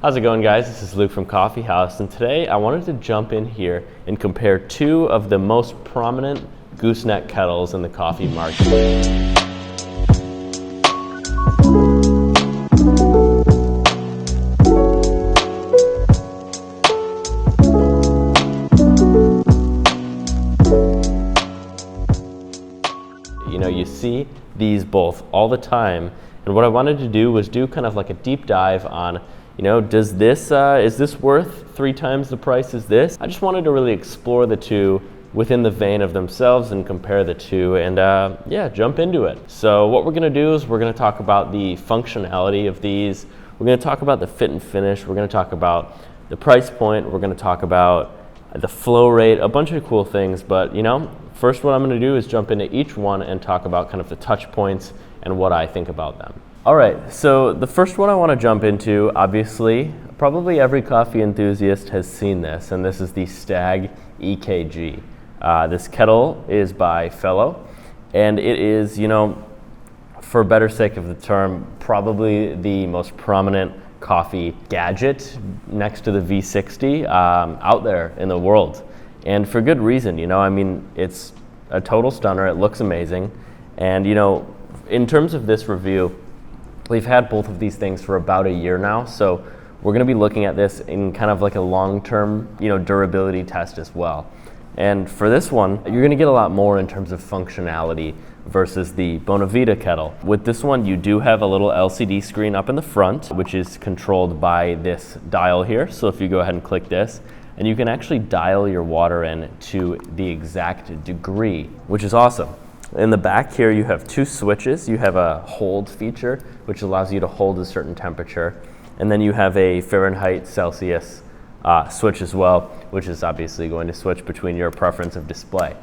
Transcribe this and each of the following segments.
How's it going, guys? This is Luke from Coffee House, and today I wanted to jump in here and compare two of the most prominent gooseneck kettles in the coffee market. You see these both all the time, and what I wanted to do was do kind of like a deep dive on, does this is this worth 3 times the price as this? I just wanted to really explore the two within the vein of themselves and compare the two, and yeah, jump into it. So what we're going to do is we're going to talk about the functionality of these. We're going to talk about the fit and finish. We're going to talk about the price point. We're going to talk about the flow rate, a bunch of cool things. But first what I'm going to do is jump into each one and talk about kind of the touch points and what I think about them. All right, so the first one I want to jump into, obviously, probably every coffee enthusiast has seen this, and this is the Stagg EKG. This kettle is by Fellow, and it is, for better sake of the term, probably the most prominent coffee gadget next to the V60 out there in the world. And for good reason, it's a total stunner. It looks amazing. And, in terms of this review, we've had both of these things for about a year now. So we're going to be looking at this in kind of like a long-term, durability test as well. And for this one, you're going to get a lot more in terms of functionality versus the Bonavita kettle. With this one, you do have a little LCD screen up in the front, which is controlled by this dial here. So if you go ahead and click this, and you can actually dial your water in to the exact degree, which is awesome. In the back here, you have 2 switches. You have a hold feature, which allows you to hold a certain temperature. And then you have a Fahrenheit Celsius switch as well, which is obviously going to switch between your preference of display.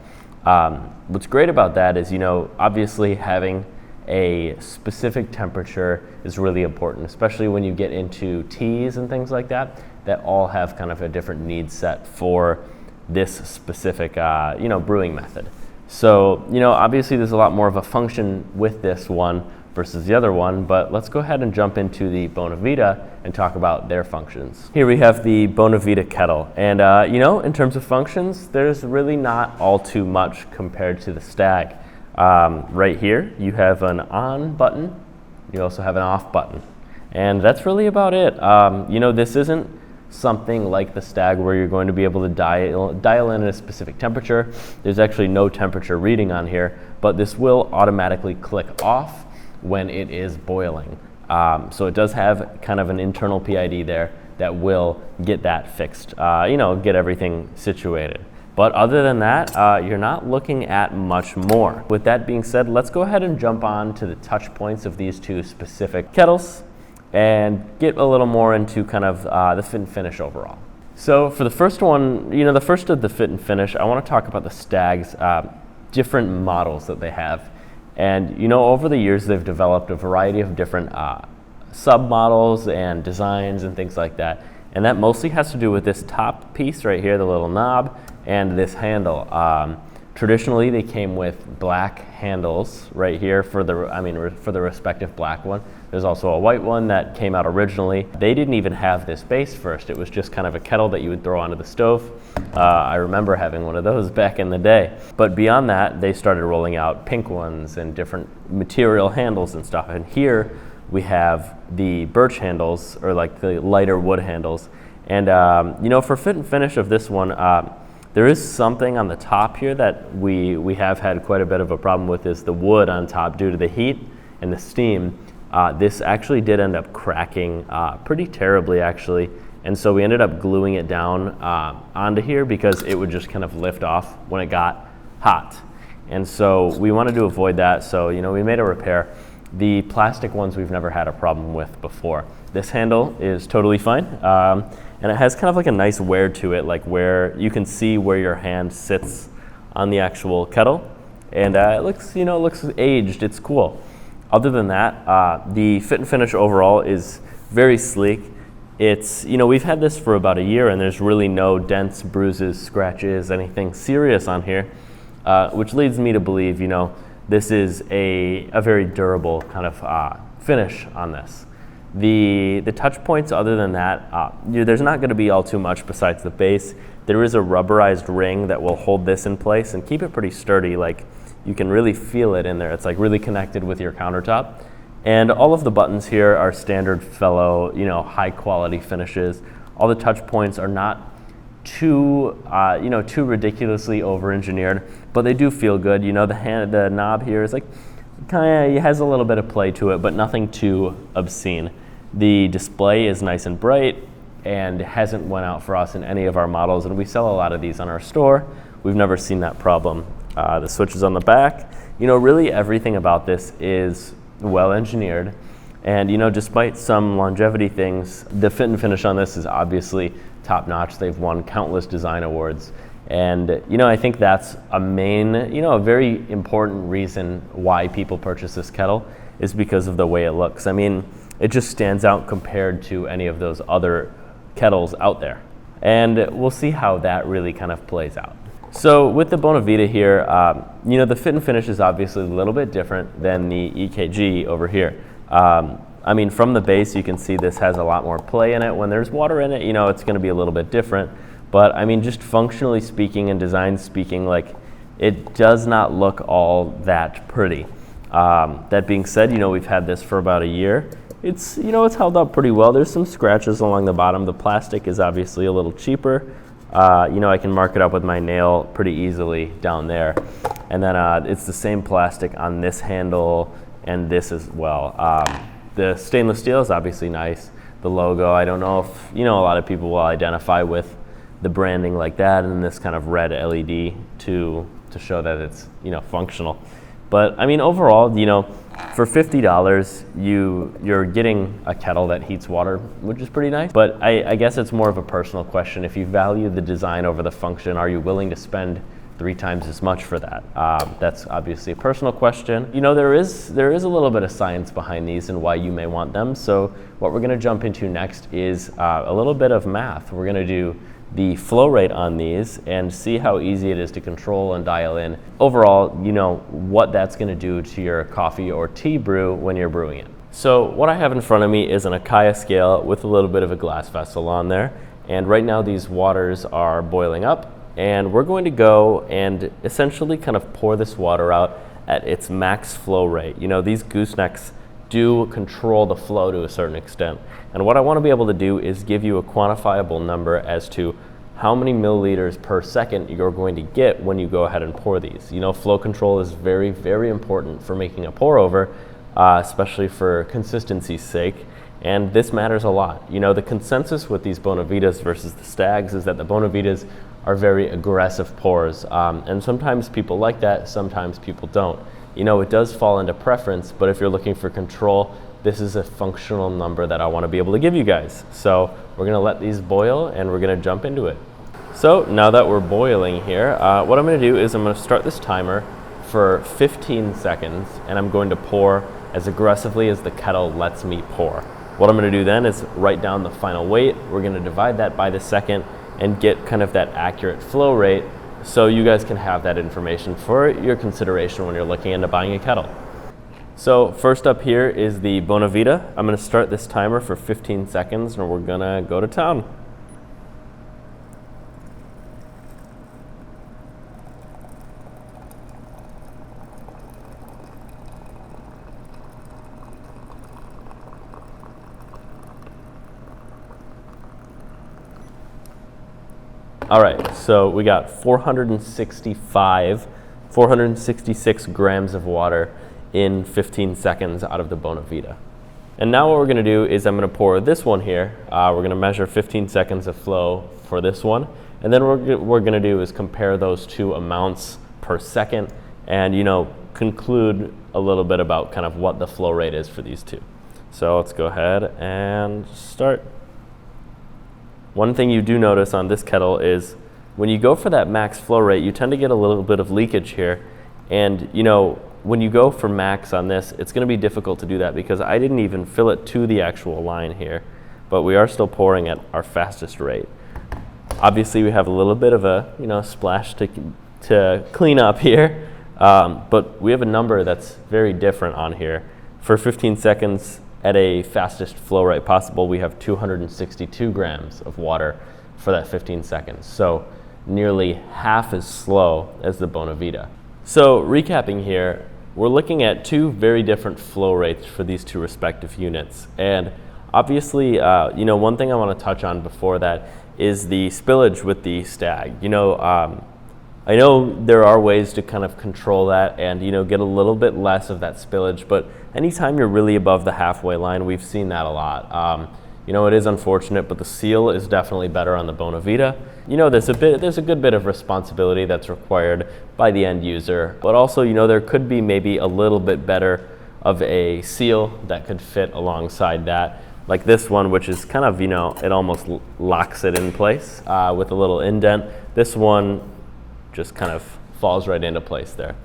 What's great about that is, obviously having a specific temperature is really important, especially when you get into teas and things like that all have kind of a different need set for this specific, brewing method. So, obviously there's a lot more of a function with this one versus the other one, but let's go ahead and jump into the Bonavita and talk about their functions. Here we have the Bonavita kettle, and in terms of functions, there's really not all too much compared to the Stagg. Right here, you have an on button, you also have an off button, and that's really about it. This isn't something like the Stagg where you're going to be able to dial in at a specific temperature. There's actually no temperature reading on here, but this will automatically click off when it is boiling. So it does have kind of an internal PID there that will get that fixed, get everything situated. But other than that, you're not looking at much more. With that being said, let's go ahead and jump on to the touch points of these two specific kettles and get a little more into kind of the fit and finish overall. So for the first one, the first of the fit and finish, I want to talk about the Stagg's different models that they have. And over the years, they've developed a variety of different sub-models and designs and things like that. And that mostly has to do with this top piece right here, the little knob, and this handle. Traditionally, they came with black handles right here for the respective black one. There's also a white one that came out originally. They didn't even have this base first. It was just kind of a kettle that you would throw onto the stove. I remember having one of those back in the day. But beyond that, they started rolling out pink ones and different material handles and stuff. And here we have the birch handles, or like the lighter wood handles. And for fit and finish of this one, there is something on the top here that we have had quite a bit of a problem with, is the wood on top due to the heat and the steam. This actually did end up cracking pretty terribly, actually. And so we ended up gluing it down onto here because it would just kind of lift off when it got hot. And so we wanted to avoid that, so we made a repair. The plastic ones we've never had a problem with before. This handle is totally fine. And it has kind of like a nice wear to it, like where you can see where your hand sits on the actual kettle. And it looks, looks aged. It's cool. Other than that, the fit and finish overall is very sleek. It's, we've had this for about a year, and there's really no dents, bruises, scratches, anything serious on here, which leads me to believe, this is a very durable kind of finish on this. The touch points, other than that, there's not going to be all too much besides the base. There is a rubberized ring that will hold this in place and keep it pretty sturdy. Like, you can really feel it in there. It's like really connected with your countertop. And all of the buttons here are standard fellow, high quality finishes. All the touch points are not too ridiculously over-engineered, but they do feel good. The knob here is like it has a little bit of play to it, but nothing too obscene. The display is nice and bright and hasn't went out for us in any of our models, and we sell a lot of these on our store. We've never seen that problem. The switches on the back, really everything about this is well engineered. And despite some longevity things, the fit and finish on this is obviously top notch. They've won countless design awards. And I think that's a very important reason why people purchase this kettle is because of the way it looks. I mean, it just stands out compared to any of those other kettles out there. And we'll see how that really kind of plays out. So with the Bonavita here, the fit and finish is obviously a little bit different than the EKG over here. From the base, you can see this has a lot more play in it. When there's water in it, it's going to be a little bit different. But just functionally speaking and design speaking, it does not look all that pretty. That being said, we've had this for about a year. It's held up pretty well. There's some scratches along the bottom. The plastic is obviously a little cheaper. I can mark it up with my nail pretty easily down there. And then it's the same plastic on this handle and this as well. The stainless steel is obviously nice. The logo, I don't know if, a lot of people will identify with the branding like that and this kind of red LED to show that it's, functional. But overall, for $50, you're getting a kettle that heats water, which is pretty nice. But I guess it's more of a personal question. If you value the design over the function, are you willing to spend 3 times as much for that? That's obviously a personal question. There is a little bit of science behind these and why you may want them. So what we're gonna jump into next is a little bit of math. We're gonna do the flow rate on these and see how easy it is to control and dial in. Overall, what that's gonna do to your coffee or tea brew when you're brewing it. So what I have in front of me is an Akaya scale with a little bit of a glass vessel on there. And right now these waters are boiling up, and we're going to go and essentially kind of pour this water out at its max flow rate. These goosenecks do control the flow to a certain extent. And what I want to be able to do is give you a quantifiable number as to how many milliliters per second you're going to get when you go ahead and pour these. Flow control is very, very important for making a pour over, especially for consistency's sake. And this matters a lot. The consensus with these Bonavitas versus the Staggs is that the Bonavitas are very aggressive pours. And sometimes people like that, sometimes people don't. It does fall into preference, but if you're looking for control, this is a functional number that I want to be able to give you guys. So we're gonna let these boil and we're gonna jump into it. So now that we're boiling here, what I'm gonna do is I'm gonna start this timer for 15 seconds and I'm going to pour as aggressively as the kettle lets me pour. What I'm gonna do then is write down the final weight. We're gonna divide that by the second and get kind of that accurate flow rate so you guys can have that information for your consideration when you're looking into buying a kettle. So first up here is the Bonavita. I'm gonna start this timer for 15 seconds and we're gonna go to town. All right, so we got 466 grams of water in 15 seconds out of the Bonavita. And now what we're gonna do is I'm gonna pour this one here. We're gonna measure 15 seconds of flow for this one. And then what we're gonna do is compare those two amounts per second and conclude a little bit about kind of what the flow rate is for these two. So let's go ahead and start. One thing you do notice on this kettle is when you go for that max flow rate, you tend to get a little bit of leakage here. And when you go for max on this, it's gonna be difficult to do that because I didn't even fill it to the actual line here, but we are still pouring at our fastest rate. Obviously we have a little bit of a splash to clean up here, but we have a number that's very different on here. For 15 seconds, at a fastest flow rate possible, we have 262 grams of water for that 15 seconds. So nearly half as slow as the Bonavita. So recapping here, we're looking at two very different flow rates for these two respective units. And obviously, one thing I want to touch on before that is the spillage with the Stagg. I know there are ways to kind of control that and, get a little bit less of that spillage, but anytime you're really above the halfway line, we've seen that a lot. It is unfortunate, but the seal is definitely better on the Bonavita. There's a good bit of responsibility that's required by the end user, but also, there could be maybe a little bit better of a seal that could fit alongside that. Like this one, which is kind of, it almost locks it in place with a little indent. This one just kind of falls right into place there.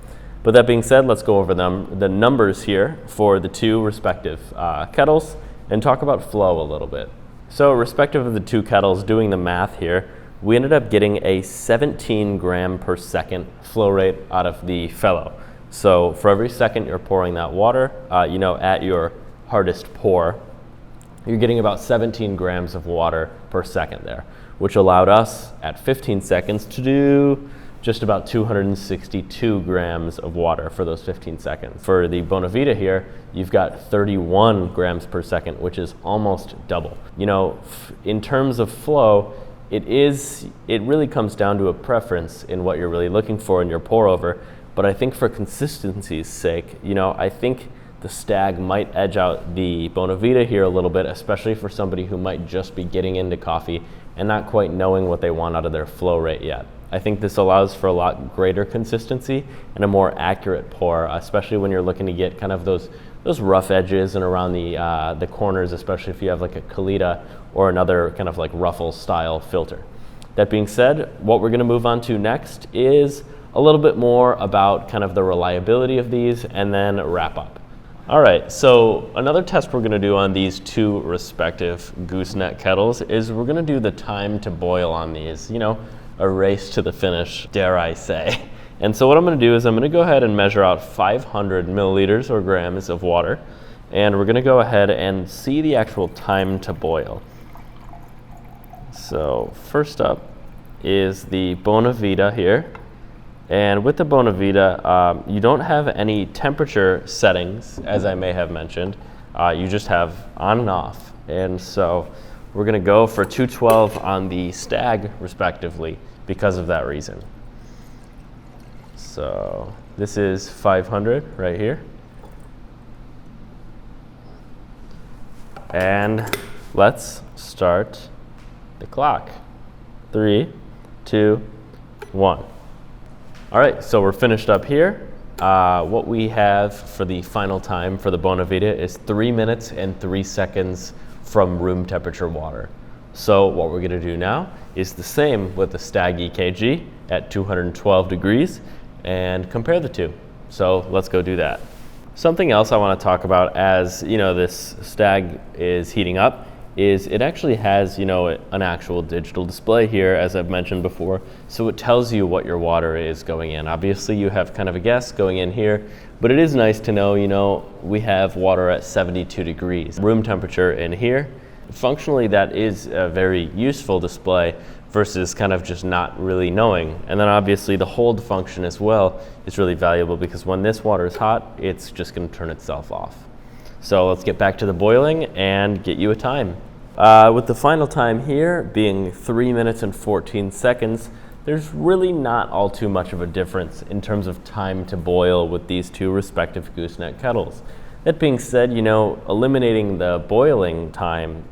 But that being said, let's go over the numbers here for the two respective kettles and talk about flow a little bit. So respective of the two kettles, doing the math here, we ended up getting a 17 gram per second flow rate out of the Fellow. So for every second you're pouring that water, at your hardest pour, you're getting about 17 grams of water per second there, which allowed us at 15 seconds to do just about 262 grams of water for those 15 seconds. For the Bonavita here, you've got 31 grams per second, which is almost double. In terms of flow, it really comes down to a preference in what you're really looking for in your pour over. But I think for consistency's sake, I think the Stagg might edge out the Bonavita here a little bit, especially for somebody who might just be getting into coffee and not quite knowing what they want out of their flow rate yet. I think this allows for a lot greater consistency and a more accurate pour, especially when you're looking to get kind of those rough edges and around the corners, especially if you have like a Kalita or another kind of like ruffle style filter. That being said, what we're gonna move on to next is a little bit more about kind of the reliability of these and then wrap up. All right, so another test we're gonna do on these two respective gooseneck kettles is we're gonna do the time to boil on these, a race to the finish, dare I say. And so what I'm gonna do is I'm gonna go ahead and measure out 500 milliliters or grams of water, and we're gonna go ahead and see the actual time to boil. So first up is the Bonavita here. And with the Bonavita, you don't have any temperature settings, as I may have mentioned. You just have on and off. And so we're gonna go for 212 on the Stagg, respectively, because of that reason. So this is 500 right here. And let's start the clock. 3, 2, 1. All right, so we're finished up here. What we have for the final time for the Bonavita is 3 minutes and 3 seconds from room temperature water. So what we're gonna do now is the same with the Stagg EKG at 212 degrees and compare the two. So let's go do that. Something else I wanna talk about as this Stagg is heating up is it actually has, an actual digital display here, as I've mentioned before. So it tells you what your water is going in. Obviously you have kind of a guess going in here, but it is nice to know, we have water at 72 degrees. Room temperature in here. Functionally, that is a very useful display versus kind of just not really knowing. And then obviously the hold function as well is really valuable because when this water is hot, it's just gonna turn itself off. So let's get back to the boiling and get you a time. With the final time here being 3 minutes and 14 seconds, there's really not all too much of a difference in terms of time to boil with these two respective gooseneck kettles. That being said, eliminating the boiling time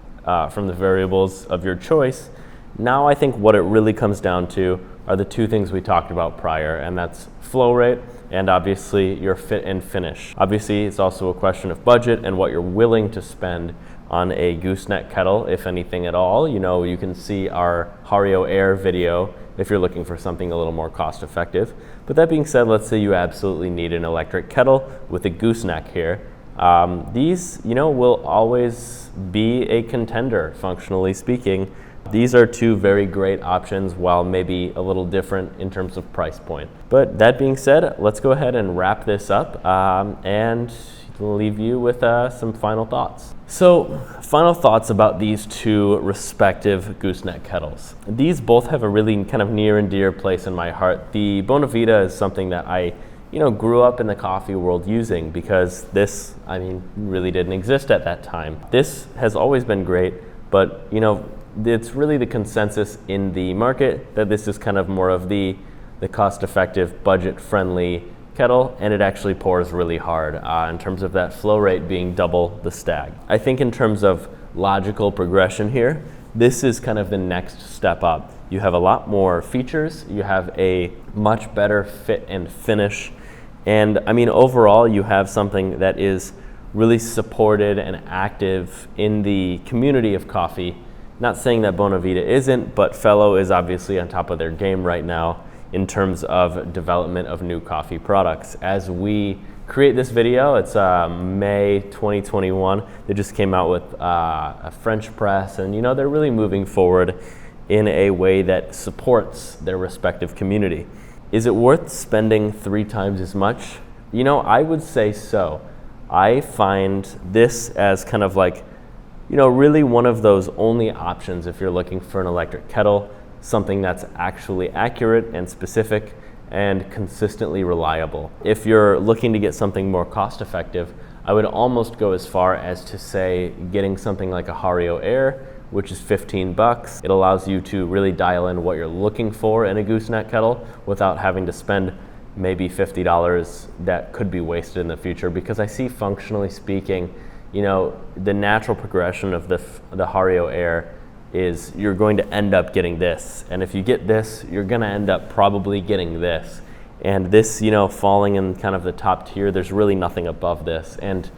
from the variables of your choice, now I think what it really comes down to are the two things we talked about prior, and that's flow rate and obviously your fit and finish. Obviously, it's also a question of budget and what you're willing to spend on a gooseneck kettle, if anything at all. You can see our Hario Air video if you're looking for something a little more cost effective. But that being said, let's say you absolutely need an electric kettle with a gooseneck here. These, will always be a contender, functionally speaking. These are two very great options, while maybe a little different in terms of price point. But that being said, let's go ahead and wrap this up. And gonna leave you with some final thoughts. So, final thoughts about these two respective gooseneck kettles. These both have a really kind of near and dear place in my heart. The Bonavita is something that I grew up in the coffee world using, because this, really didn't exist at that time. This has always been great, but it's really the consensus in the market that this is kind of more of the cost-effective, budget-friendly kettle, and it actually pours really hard in terms of that flow rate being double the Stagg. I think in terms of logical progression here, this is kind of the next step up. You have a lot more features, you have a much better fit and finish, and overall you have something that is really supported and active in the community of coffee. Not saying that Bonavita isn't, but Fellow is obviously on top of their game right now in terms of development of new coffee products. As we create this video, it's May 2021. They just came out with a French press, and they're really moving forward in a way that supports their respective community. Is it worth spending 3 times as much? I would say so. I find this as kind of like, really one of those only options if you're looking for an electric kettle, something that's actually accurate and specific and consistently reliable. If you're looking to get something more cost effective, I would almost go as far as to say getting something like a Hario Air, which is $15. It allows you to really dial in what you're looking for in a gooseneck kettle without having to spend maybe $50 that could be wasted in the future, because I see, functionally speaking, the natural progression of the Hario Air is you're going to end up getting this, and if you get this, you're going to end up probably getting this, and this, falling in kind of the top tier, there's really nothing above this, and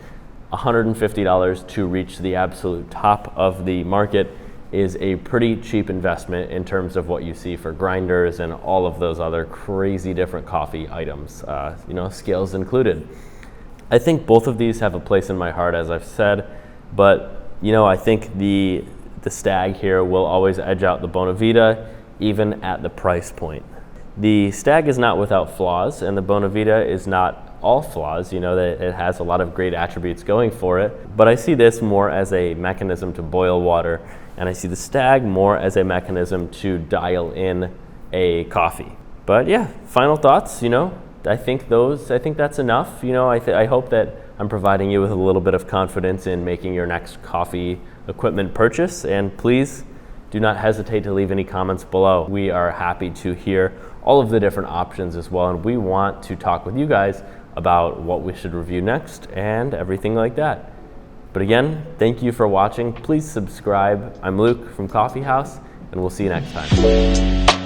$150 to reach the absolute top of the market is a pretty cheap investment in terms of what you see for grinders and all of those other crazy different coffee items, scales included. I think both of these have a place in my heart, as I've said, but I think the Stagg here will always edge out the Bonavita, even at the price point. The Stagg is not without flaws, and the Bonavita is not all flaws. That it has a lot of great attributes going for it, but I see this more as a mechanism to boil water, and I see the Stagg more as a mechanism to dial in a coffee. But yeah, final thoughts, I think that's enough. I hope that I'm providing you with a little bit of confidence in making your next coffee equipment purchase, and please do not hesitate to leave any comments below. We are happy to hear all of the different options as well, and we want to talk with you guys about what we should review next and everything like that. But again, thank you for watching. Please subscribe. I'm Luke from Coffee House, and we'll see you next time.